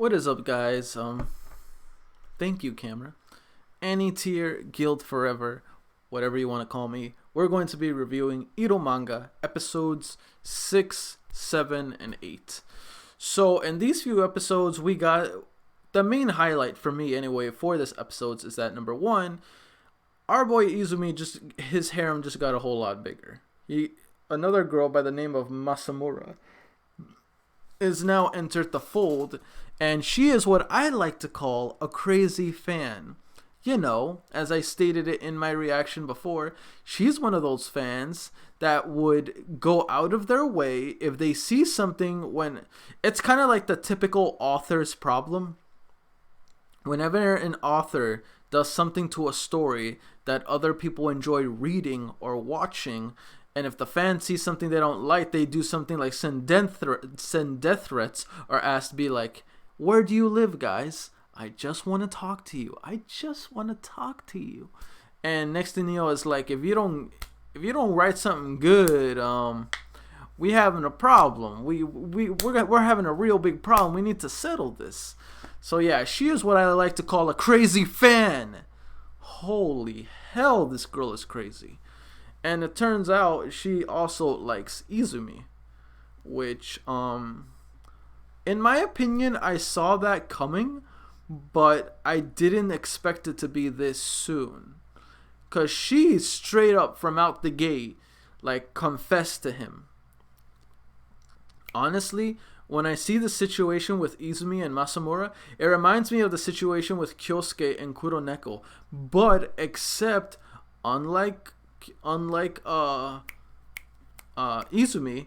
What is up, guys? Thank you, camera. Any tier, guild forever, whatever you want to call me. We're going to be reviewing Eromanga episodes 6, 7, and 8. So in these few episodes, we got the main highlight for me anyway for this episodes is that number one, our boy Izumi his harem just got a whole lot bigger. Another girl by the name of Masamura is now entered the fold, and she is what I like to call a crazy fan. You know, as I stated it in my reaction before, she's one of those fans that would go out of their way if they see something when it's kind of like the typical author's problem. Whenever an author does something to a story that other people enjoy reading or watching, and if the fans see something they don't like, they do something like send death threats or ask, be like, "Where do you live, guys? I just want to talk to you. I just want to talk to you." And next thing you know, it's like, if you don't write something good, we having a problem. We're having a real big problem. We need to settle this. So yeah, she is what I like to call a crazy fan. Holy hell, this girl is crazy. And it turns out she also likes Izumi, which, in my opinion, I saw that coming, but I didn't expect it to be this soon. Because she straight up from out the gate, like, confessed to him. Honestly, when I see the situation with Izumi and Masamura, it reminds me of the situation with Kyosuke and Kuroneko. But except, unlike Izumi,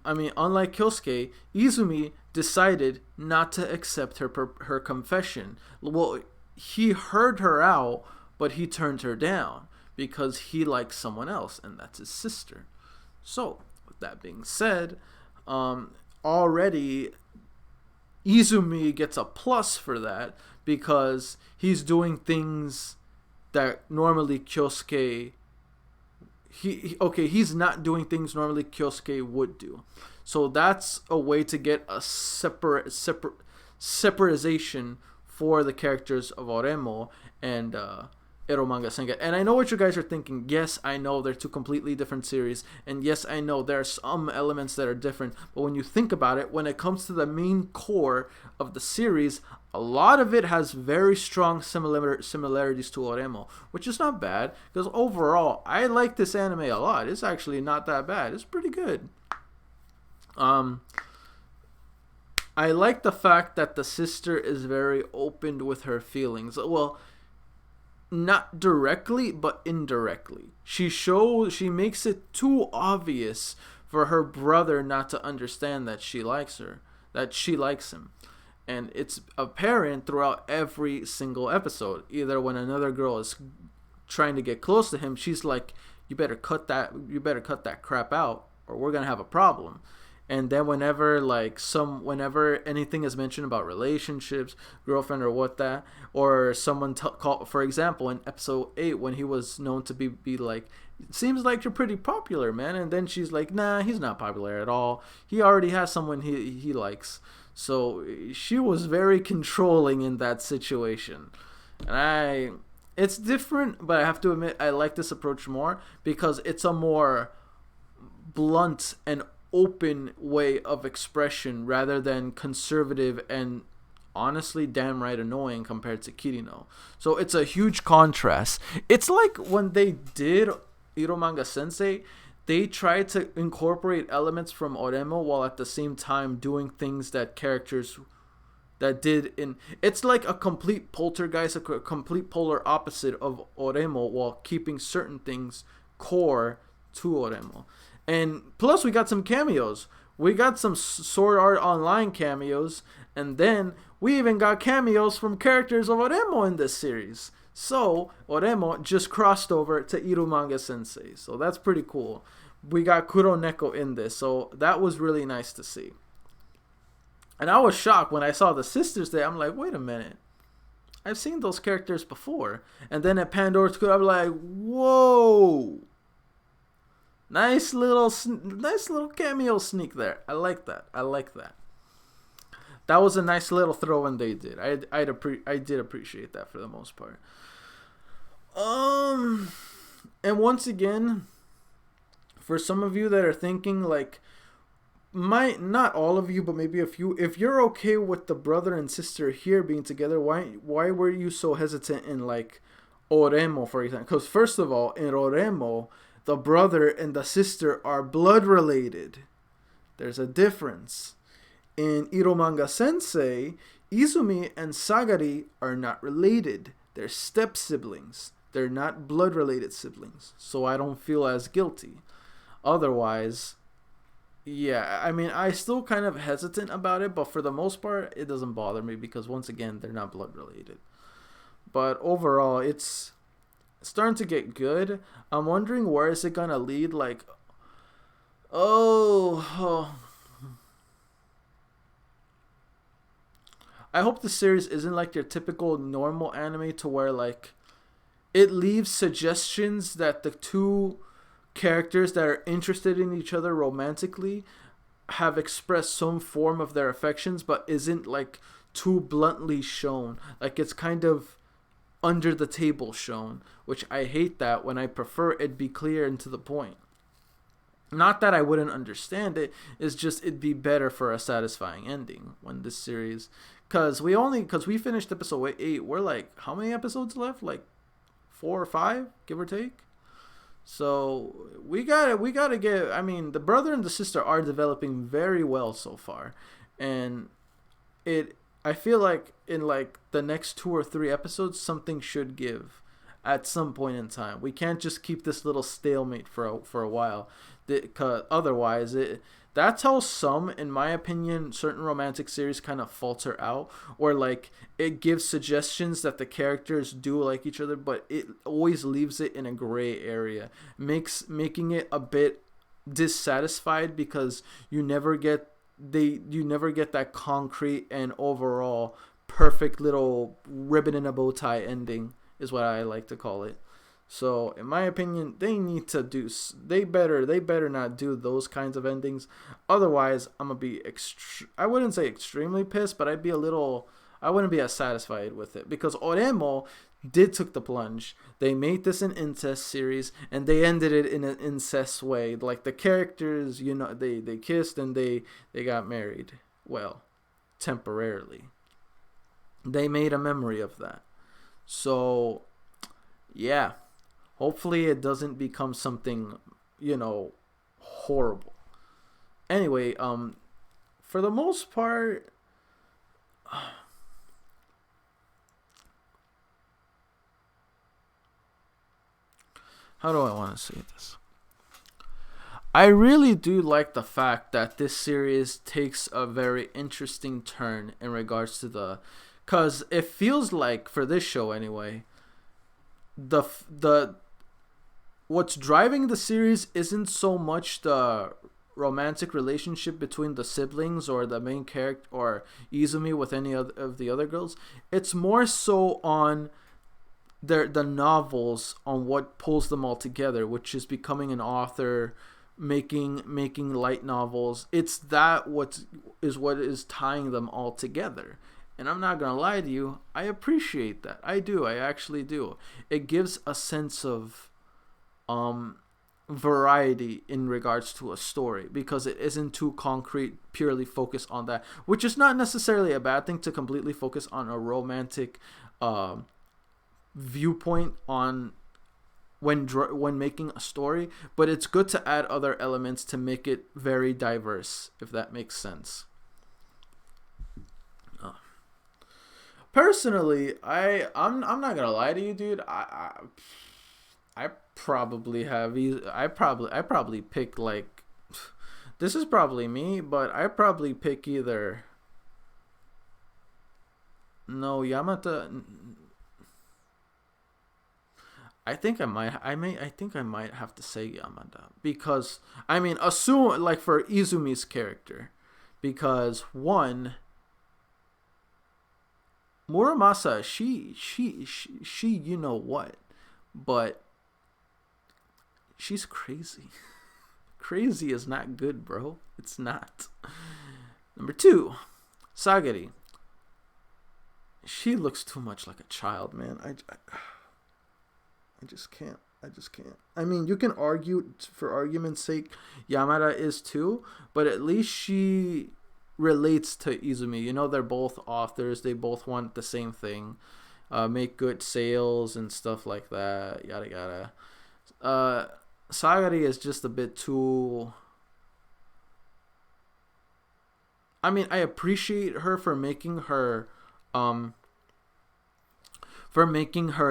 unlike Kyosuke, Izumi decided not to accept her confession. Well, he heard her out, but he turned her down because he likes someone else, and that's his sister. So, with that being said, already Izumi gets a plus for that because he's doing things that normally Kyosuke he's not doing things normally Kyosuke would do. So that's a way to get a separatization for the characters of Oremo and Eromanga Sensei. And I know what you guys are thinking. Yes, I know they're two completely different series, and yes, I know there are some elements that are different, but when you think about it, when it comes to the main core of the series, a lot of it has very strong similarities to Oremo, which is not bad, because overall, I like this anime a lot. It's actually not that bad. It's pretty good. I like the fact that the sister is very open with her feelings. Well, not directly, but indirectly. She makes it too obvious for her brother not to understand that she likes him. And it's apparent throughout every single episode. Either when another girl is trying to get close to him, she's like, you better cut that crap out or we're gonna have a problem. And then whenever anything is mentioned about relationships, girlfriend or or someone for example in episode 8 when he was known to be like, it seems like you're pretty popular, man. And then she's like, nah, he's not popular at all. He already has someone he likes. So she was very controlling in that situation. And it's different, but I have to admit I like this approach more because it's a more blunt and open way of expression rather than conservative and honestly damn right annoying compared to Kirino. So it's a huge contrast. It's like when they did Eromanga Sensei, they tried to incorporate elements from Oremo while at the same time doing things that characters that did in. It's like a complete poltergeist, a complete polar opposite of Oremo while keeping certain things core to Oremo. And plus we got some cameos. We got some Sword Art Online cameos, and then we even got cameos from characters of Oremo in this series. So Oremo just crossed over to Eromanga Sensei. So that's pretty cool. We got Kuroneko in this, so that was really nice to see. And I was shocked when I saw the sisters there. I'm like, wait a minute, I've seen those characters before. And then at Pandora's School, I'm like, whoa, nice little cameo sneak there. I like that. That was a nice little throw in they did. I did appreciate that for the most part. Um, and once again, for some of you that are thinking like, might not all of you, but maybe a few, if you're okay with the brother and sister here being together, why were you so hesitant in like Oremo, for example? Because first of all, in Oremo, the brother and the sister are blood related. There's a difference. In Eromanga Sensei, Izumi and Sagari are not related. They're step siblings. They're not blood related siblings. So I don't feel as guilty. Otherwise, yeah, I mean, I still kind of hesitant about it, but for the most part, it doesn't bother me because once again, they're not blood related. But overall, it's starting to get good. I'm wondering where is it gonna lead? Like, oh, I hope the series isn't like your typical normal anime to where like it leaves suggestions that the two characters that are interested in each other romantically have expressed some form of their affections but isn't like too bluntly shown. Like it's kind of under the table shown, which I hate that when I prefer it be clear and to the point. Not that I wouldn't understand it, it's just it'd be better for a satisfying ending when this series, because we finished episode 8. We're like, how many episodes left? Like 4 or 5, give or take. So we gotta get. I mean, the brother and the sister are developing very well so far, and I feel like in like the next 2 or 3 episodes, something should give at some point in time. We can't just keep this little stalemate for a while, because otherwise that's how some, in my opinion, certain romantic series kind of falter out, or like it gives suggestions that the characters do like each other, but it always leaves it in a gray area, making it a bit dissatisfied because you never get that concrete and overall perfect little ribbon in a bow tie ending, is what I like to call it. So in my opinion, they better not do those kinds of endings. Otherwise, I'm gonna be I wouldn't say extremely pissed, but I wouldn't be as satisfied with it, because Oremo did took the plunge. They made this an incest series and they ended it in an incest way. Like the characters, they kissed and they got married. Well, temporarily. They made a memory of that. So, yeah. Hopefully it doesn't become something, horrible. Anyway, for the most part, how do I want to say this? I really do like the fact that this series takes a very interesting turn in regards to because it feels like, for this show anyway, the what's driving the series isn't so much the romantic relationship between the siblings or the main character or Izumi with any of the other girls. It's more so on the novels, on what pulls them all together, which is becoming an author, making light novels. It's what is tying them all together. And I'm not gonna lie to you, I appreciate that. I actually do. It gives a sense of variety in regards to a story, because it isn't too concrete, purely focused on that, which is not necessarily a bad thing, to completely focus on a romantic viewpoint on when making a story, but it's good to add other elements to make it very diverse, if that makes sense. Personally, I'm not gonna lie to you, dude. I probably pick, like, this is probably me, but I probably pick either no Yamata. I think I might have to say Yamada, because I mean, assume, like, for Izumi's character, because one, Muramasa, she you know what, but she's crazy. Crazy is not good, bro. It's not. Number 2, Sagari. She looks too much like a child, man. I just can't. I just can't. I mean, you can argue, for argument's sake, Yamada is too, but at least she relates to Izumi. You know, they're both authors. They both want the same thing. Make good sales and stuff like that. Yada yada. Sagari is just a bit too... I mean, I appreciate her for making her...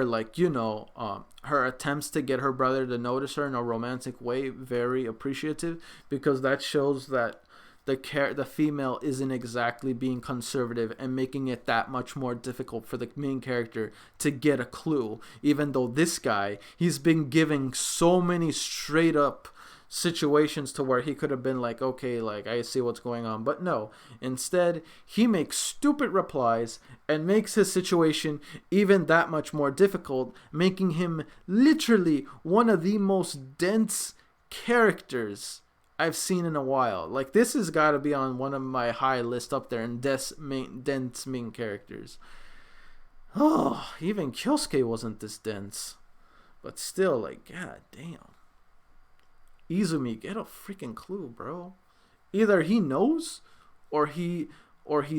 like, you know, her attempts to get her brother to notice her in a romantic way, very appreciative, because that shows that the female isn't exactly being conservative and making it that much more difficult for the main character to get a clue, even though this guy, he's been giving so many straight up situations to where he could have been like, okay, like, I see what's going on, but no, instead he makes stupid replies and makes his situation even that much more difficult, making him literally one of the most dense characters I've seen in a while. Like, this has got to be on one of my high list up there in dense main characters. Oh, even Kyosuke wasn't this dense, but still, like, god damn. Izumi, get a freaking clue, bro. Either he knows or he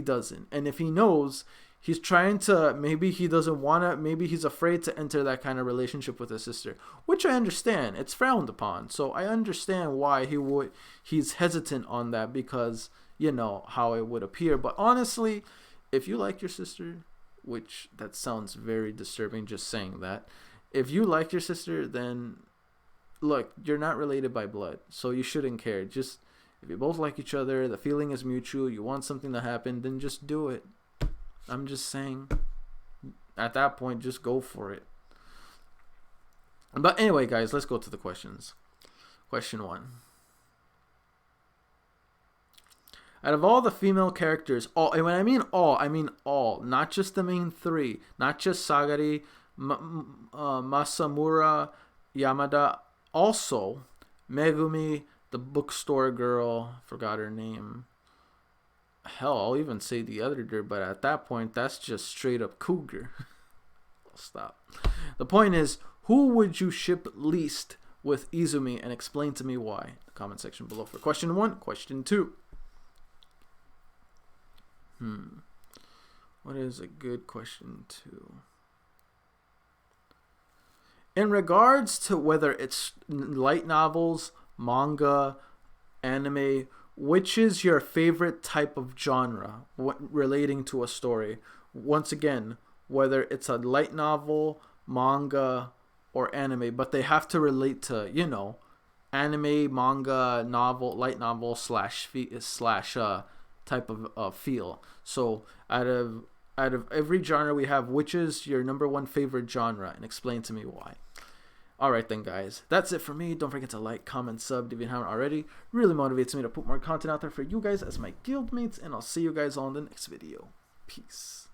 doesn't. And if he knows, he's trying to, maybe he doesn't want to, maybe he's afraid to enter that kind of relationship with his sister, which I understand. It's frowned upon. So I understand why he's hesitant on that, because, you know, how it would appear. But honestly, if you like your sister, which that sounds very disturbing just saying that, if you like your sister, then look, you're not related by blood, so you shouldn't care. Just, if you both like each other, the feeling is mutual, you want something to happen, then just do it. I'm just saying, at that point, just go for it. But anyway, guys, let's go to the questions. Question 1. Out of all the female characters, all, and when I mean all, not just the main 3, not just Sagari, Masamura, Yamada, also Megumi, the bookstore girl, forgot her name. Hell, I'll even say the editor, but at that point, that's just straight up cougar. I'll stop. The point is, who would you ship least with Izumi, and explain to me why? The comment section below for question 1. Question 2. What is a good question 2? In regards to whether it's light novels, manga, anime, which is your favorite type of genre relating to a story? Once again, whether it's a light novel, manga, or anime, but they have to relate to, you know, anime, manga, novel, light novel slash type of feel. So out of every genre we have, which is your number 1 favorite genre, and explain to me why. Alright then, guys, that's it for me. Don't forget to like, comment, sub if you haven't already. Really motivates me to put more content out there for you guys as my guildmates, and I'll see you guys all in the next video. Peace.